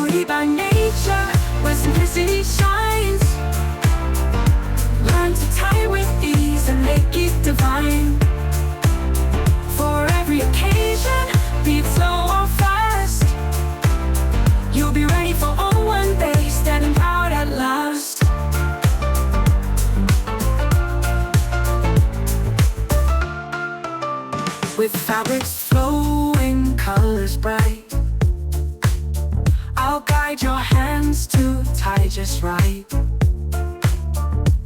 Beauty by nature, where simplicity shines. Learn to tie with ease and make it divine. For every occasion, be it slow or fast, you'll be ready for all one day, standing proud at last. With fabrics flowing, colors bright, I'll guide your hands to tie just right.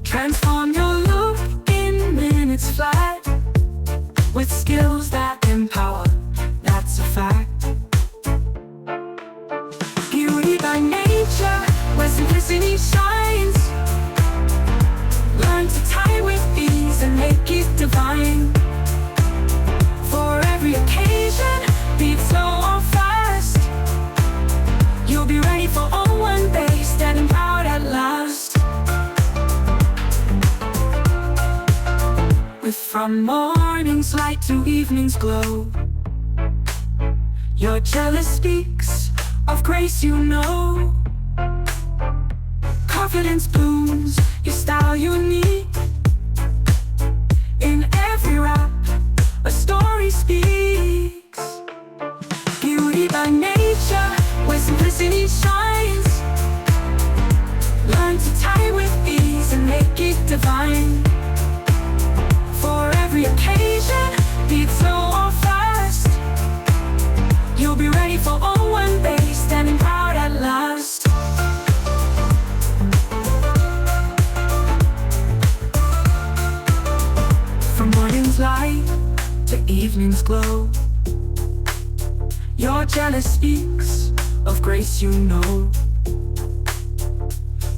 Transform your look in minutes flat, with skills that empower, that's a fact. Beauty by nature, where simplicity shines. Learn to tie with ease and make it divine. For every occasion, be it slow or fast, you'll be ready for all one day, standing proud at last. From morning's light to evening's glow, your jealous speaks of grace, you know. Confidence blooms, your style unique. In every wrap, a story speaks. Beauty by nature, where simplicity shines. Learn to tie with ease and make it divine. For every occasion, be it slow or fast, you'll be ready for all one day, standing proud at last. From morning's light to evening's glow, your jealous speaks of grace, you know.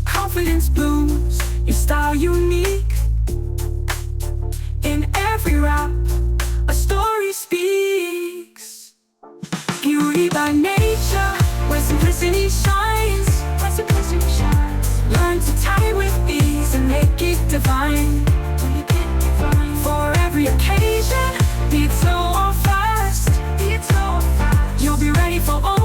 Confidence blooms, your style unique. In every wrap, a story speaks. Beauty by nature, where simplicity shines. Learn to tie with ease and make it divine. For every occasion, be it slow or fast, you'll be ready for all